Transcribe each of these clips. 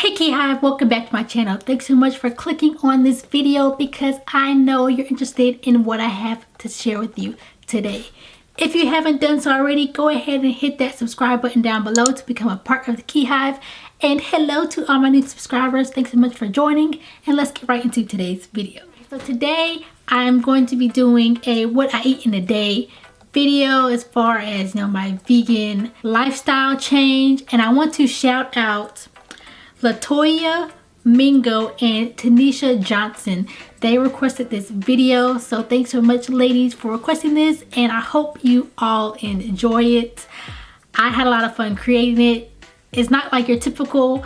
Hey KIHiVE, welcome back to my channel. Thanks so much for clicking on this video because I know you're interested in what I have to share with you today. If you haven't done so already, go ahead and hit that subscribe button down below to become a part of the KIHiVE. And hello to all my new subscribers. Thanks so much for joining, and let's get right into today's video. So today I'm going to be doing a what I eat in a day video as far as, my vegan lifestyle change. And I want to shout out Latoya Mingo and Tanisha Johnson. They requested this video, so thanks so much ladies for requesting this, and I hope you all enjoy it. I had a lot of fun creating it. It's not like your typical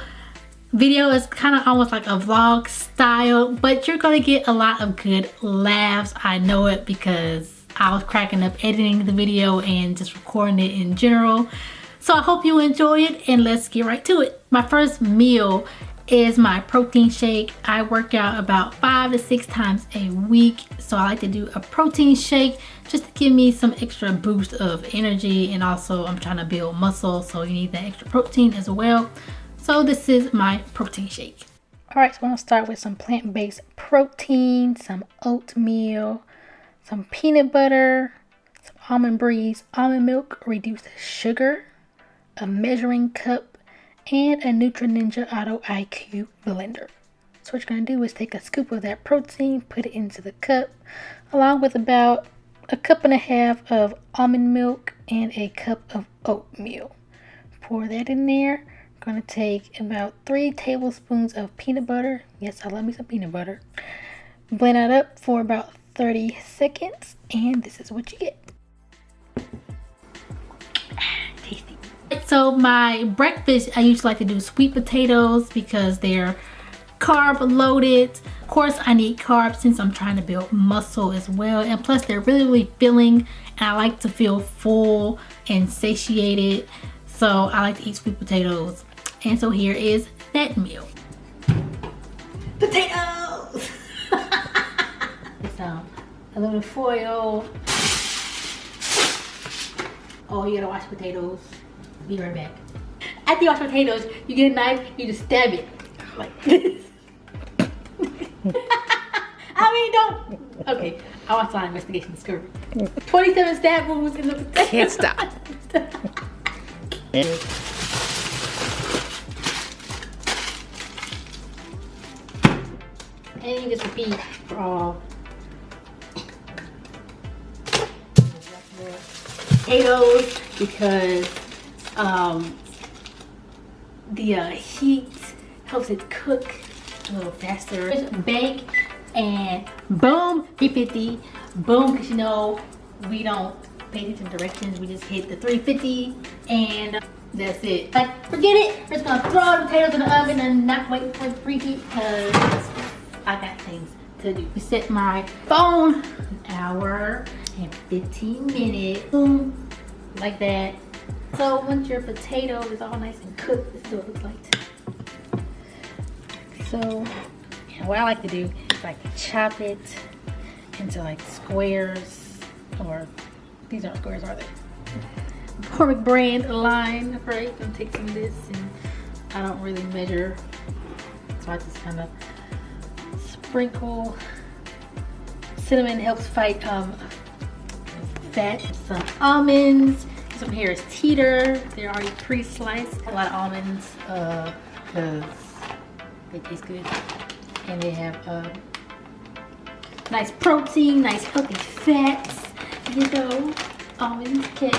video. It's kind of almost like a vlog style, but you're gonna get a lot of good laughs. I know it because I was cracking up editing the video and just recording it in general. So I hope you enjoy it, and let's get right to it. My first meal is my protein shake. I work out about 5 to 6 times a week, so I like to do a protein shake just to give me some extra boost of energy, and also I'm trying to build muscle, so you need that extra protein as well. So this is my protein shake. All right, so I'm gonna start with some plant-based protein, some oatmeal, some peanut butter, some almond breeze, almond milk, reduced sugar, a measuring cup, and a Ninja Auto IQ blender. So what you're going to do is take a scoop of that protein, put it into the cup, along with about a cup and a half of almond milk and a cup of oatmeal. Pour that in there. I'm going to take about 3 tablespoons of peanut butter. Yes, I love me some peanut butter. Blend that up for about 30 seconds, and this is what you get. Tasty. So my breakfast, I usually like to do sweet potatoes because they're carb loaded. Of course, I need carbs since I'm trying to build muscle as well, and plus they're really filling, and I like to feel full and satiated, so I like to eat sweet potatoes. And so here is that meal. Potatoes. So aluminum foil. Oh, you gotta wash potatoes. Be right back. After you wash potatoes, you get a knife, you just stab it like this. I mean, don't. Okay, I watched a lot of Investigation Discovery. 27 stab wounds in the potato. Can't stop. And you just repeat for all. Potatoes, because the heat helps it cook a little faster. Bake, and boom, 350. Boom, because we don't pay attention to directions. We just hit the 350 and that's it. Like, forget it. We're just gonna throw the potatoes in the oven and not wait for the preheat because I got things to do. We set my phone an hour and 15 minutes. Boom, like that. So once your potato is all nice and cooked, this is what it looks like. So what I like to do is like chop it into like squares, or these aren't squares, are they? McCormick brand line, right? I'm gonna take some of this, and I don't really measure, so I just kind of sprinkle. Cinnamon helps fight fat. Some almonds. This one here is teeter. They're already pre-sliced. A lot of almonds because they taste good, and they have nice protein, nice healthy fats. Almonds. Okay,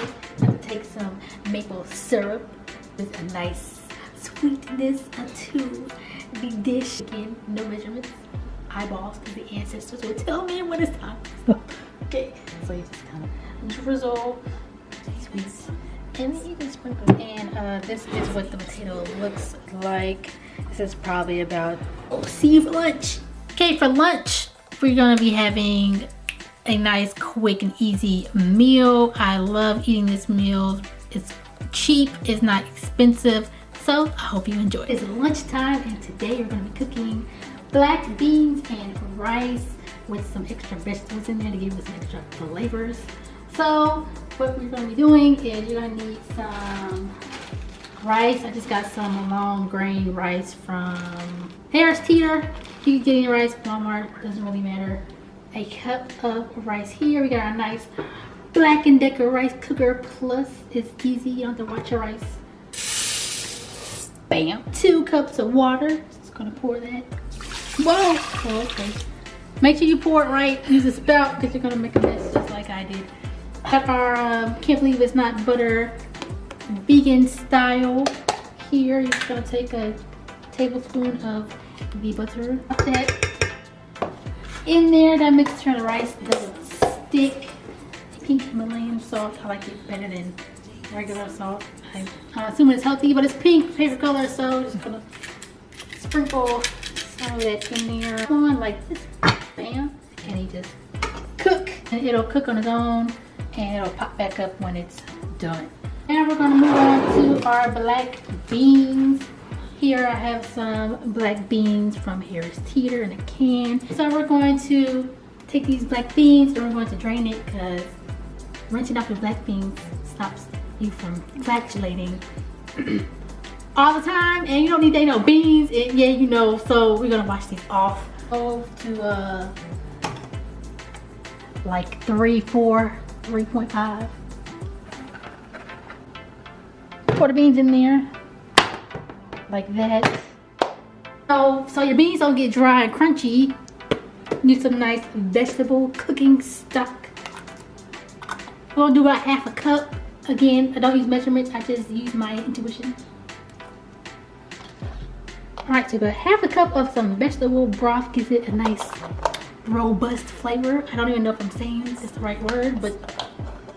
I'm gonna take some maple syrup with a nice sweetness to the dish. Again, no measurements, eyeballs, because the ancestors will tell me when it's time. Okay, so you just kind of drizzle these sweets, and then you can sprinkle. And this is what the potato looks like. This is probably about, see you for lunch. Okay, for lunch, we're gonna be having a nice, quick, and easy meal. I love eating this meal. It's cheap, it's not expensive, so I hope you enjoy it. It's lunchtime, and today we're gonna be cooking black beans and rice with some extra vegetables in there to give it some extra flavors. So what we're going to be doing is you're going to need some Rice, I just got some long grain rice from Harris Teeter. You can get any rice, Walmart, doesn't really matter. A cup of rice here. We got our nice Black & Decker rice cooker plus. It's easy, you don't have to watch your rice. Bam. 2 cups of water. Just gonna pour that. Whoa. Oh, okay. Make sure you pour it right. Use a spout because you're gonna make a mess just like I did. Got our can't believe it's not butter, vegan style here. You're just gonna take a tablespoon of the butter. Put that in there. That makes sure the rice doesn't stick. Pink Himalayan salt. I like it better than regular salt. I'm assuming it's healthy, but it's pink, favorite color, so I'm just gonna sprinkle some of that in there. On like this, bam, and you just cook, and it'll cook on its own, and it'll pop back up when it's done. Now we're gonna move on to our black beans. Here I have some black beans from Harris Teeter in a can. So we're going to take these black beans and we're going to drain it because rinsing off your black beans stops you from flatulating all the time, and you don't need no beans. Yeah, you know. So we're gonna wash these off. Go to like 3.5. Pour the beans in there like that. So your beans don't get dry and crunchy. Need some nice vegetable cooking stock. We're gonna do about half a cup. Again, I don't use measurements, I just use my intuition. Alright, so about half a cup of some vegetable broth gives it a nice robust flavor. I don't even know if I'm saying it's the right word, but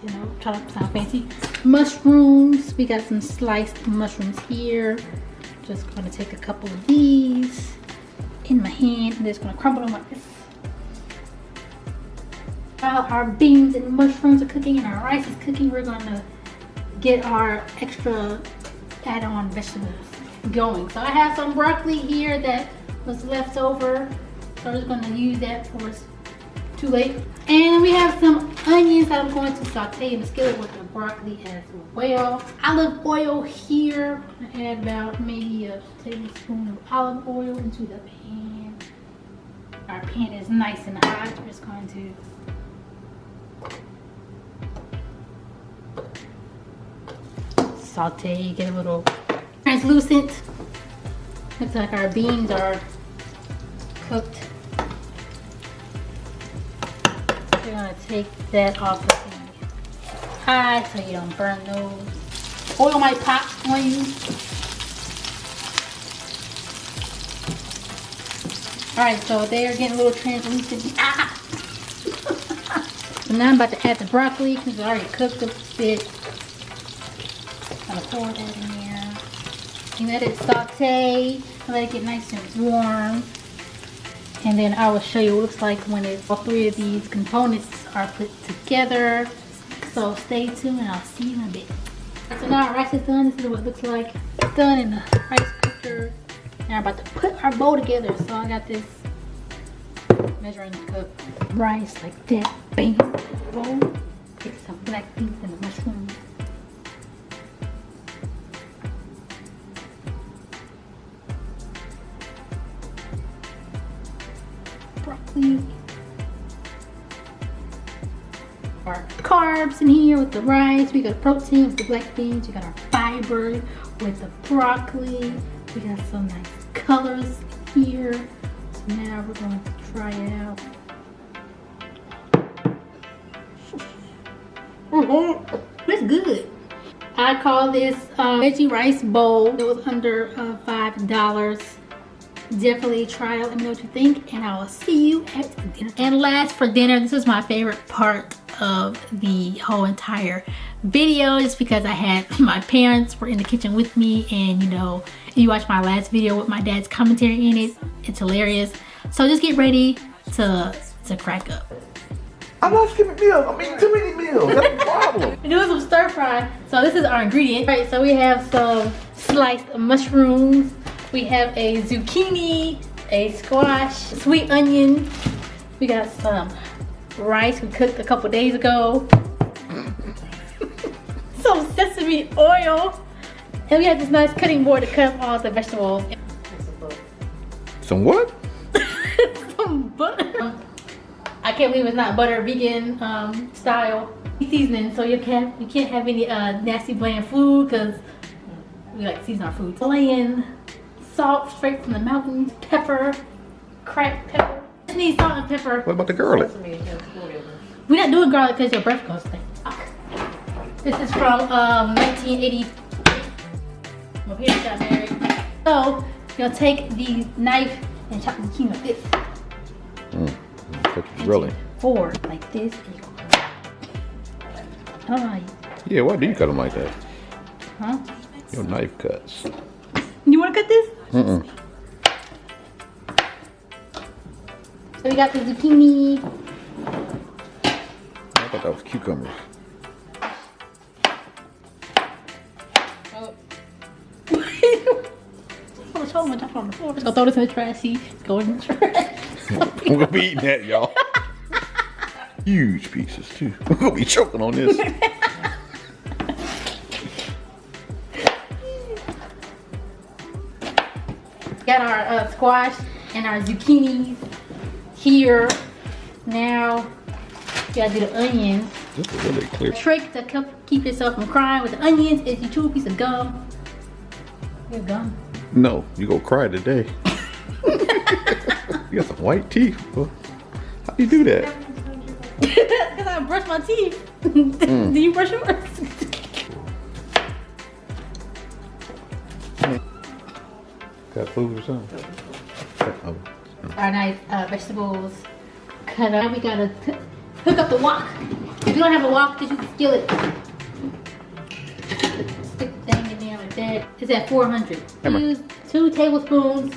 you know, try to sound fancy. Mushrooms, we got some sliced mushrooms here. Just gonna take a couple of these in my hand and just gonna crumble them like this. While our beans and mushrooms are cooking and our rice is cooking, we're gonna get our extra add-on vegetables going. So I have some broccoli here that was left over, so I'm just gonna use that for it's too late. And we have some onions that I'm going to saute in the skillet with the broccoli as well. Olive oil here. I'm gonna add about maybe a tablespoon of olive oil into the pan. Our pan is nice and hot. We're just going to saute, get a little translucent. Looks like our beans are cooked. We're gonna take that off of the high so you don't burn those. Oil might pop on you. Alright, so they're getting a little translucent. Ah! So now I'm about to add the broccoli because it's already cooked a bit. I'm gonna pour that in there. You let it saute, let it get nice and warm. And then I will show you what it looks like when all 3 of these components are put together. So stay tuned and I'll see you in a bit. So now our rice is done. This is what it looks like. It's done in the rice cooker. Now I'm about to put our bowl together. So I got this measuring cup rice like that. Bam. Bowl. Take some black beans and the mushrooms. Broccoli. Our carbs in here with the rice. We got protein with the black beans. We got our fiber with the broccoli. We got some nice colors here. So now we're going to try it out. It's good. I call this veggie rice bowl. It was under $5. Definitely try it. Let me know what you think, and I will see you at dinner. And last for dinner, this is my favorite part of the whole entire video, just because I had my parents were in the kitchen with me, and you know, if you watch my last video with my dad's commentary in it, it's hilarious. So just get ready to crack up. I'm not skipping meals. I'm eating too many meals. That's the problem. We're doing some stir fry. So this is our ingredient. All right, so we have some sliced mushrooms. We have a zucchini, a squash, sweet onion. We got some rice we cooked a couple days ago. Some sesame oil. And we have this nice cutting board to cut up all the vegetables. Some what? Some butter. I can't believe it's not butter, vegan style seasoning. So you can't have any nasty bland food because we like to season our food. Laying salt straight from the mountains, pepper, cracked pepper. Just need salt and pepper. What about the garlic? We're not doing garlic because your breath goes stink. This is from 1980. My parents got married. So you're gonna take the knife and chop the zucchini like this. Really? Forward like this. And you go. I don't know how you. Yeah, why do you cut them like that? Huh? Your knife cuts. You wanna cut this? Mm-mm. So we got the zucchini. I thought that was cucumbers. I'm just gonna throw this in the trash. See, it's going in the trash. I'm gonna be eating that, y'all. Huge pieces too. I'm gonna be choking on this. Got our squash and our zucchinis here. Now we gotta do the onions. This is really clear. The trick to keep yourself from crying with the onions is you chew a piece of gum. You have gum? No, you gonna cry today. You got some white teeth. How do you do that? Because I brush my teeth. Do you brush yours? Got food or something? Oh. Our nice vegetables cut up. We gotta hook up the wok. If you don't have a wok, just use the skillet. Stick the thing in there like that. It's at 400. Use 2 tablespoons.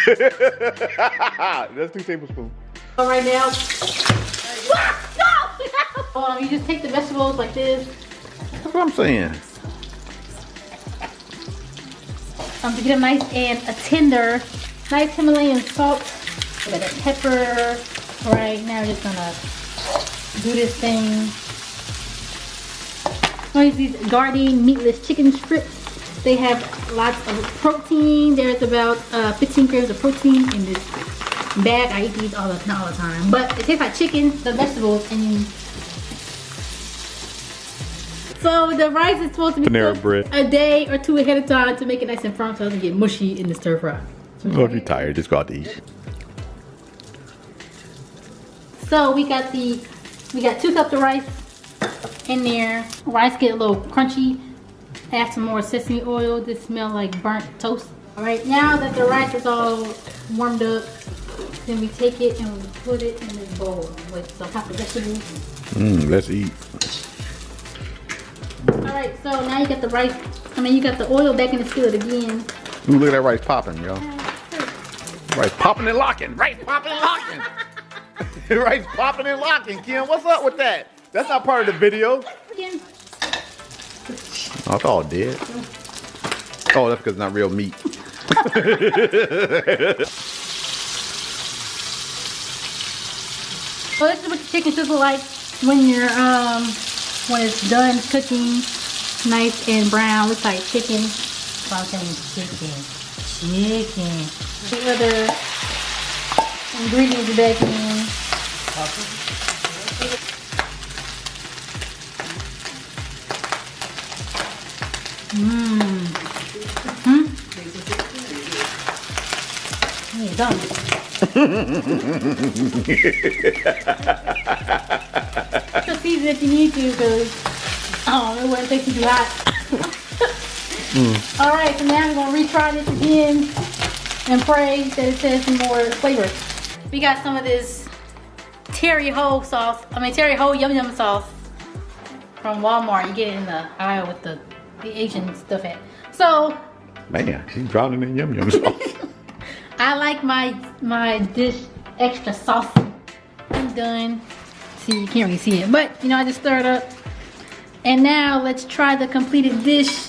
That's 2 tablespoons. All right now. No! You just take the vegetables like this. That's what I'm saying. To get them nice and a tender, nice Himalayan salt. We got that pepper. All right, now we're just gonna do this thing. I'm gonna use these Gardein meatless chicken strips. They have lots of protein. There's about 15 grams of protein in this bag. I eat these not all the time, but it tastes like chicken, the vegetables, and so the rice is supposed to be Panera cooked bread. a day or 2 ahead of time to make it nice and firm so it doesn't get mushy in the stir fry. Oh, if you're tired, just go out to eat. So we got 2 cups of rice in there. Rice get a little crunchy. Add some more sesame oil. This smells like burnt toast. All right, now that the rice is all warmed up, then we take it and we put it in this bowl with some hot vegetables. Let's eat. All right, so now you got the rice. You got the oil back in the skillet again. Ooh, look at that rice popping, y'all. Rice popping and locking. Rice popping and locking. Rice popping and locking. Kim, what's up with that? That's not part of the video. Again. Oh, it's all dead. Oh, that's because it's not real meat. So this is what the chicken should look like when you're when it's done cooking, nice and brown. Looks like chicken. So I'm saying chicken. The other ingredients back in. You're done. Just season if you need to, because I don't know what it takes you too hot. All right, so now we're gonna retry this again and pray that it says some more flavor. We got some of this Terry Ho sauce. Terry Ho Yum Yum sauce from Walmart. You get it in the aisle with the Asian stuff at. So, Man, she's drowning in yum yum sauce. I like my dish extra saucy. I'm done. See, you can't really see it, but I just stir it up. And now let's try the completed dish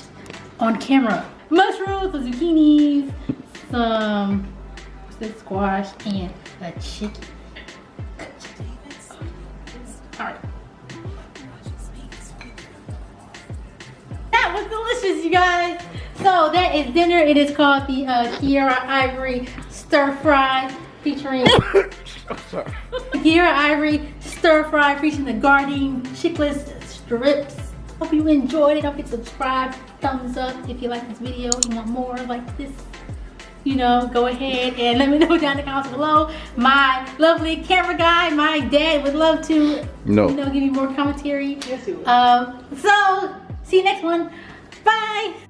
on camera. Mushrooms, some zucchinis, some squash, and a chicken. All right. That was delicious, you guys. So that is dinner. It is called the KIHiVE stir fry featuring KIHiVE stir fry featuring the Gardein chickless strips. Hope you enjoyed it. Don't forget to subscribe, thumbs up if you like this video. You want more like this, you know, go ahead and let me know down in the comments below. My lovely camera guy, my dad, would love to you know, give you more commentary. Yes, he would. So see you next one. Bye.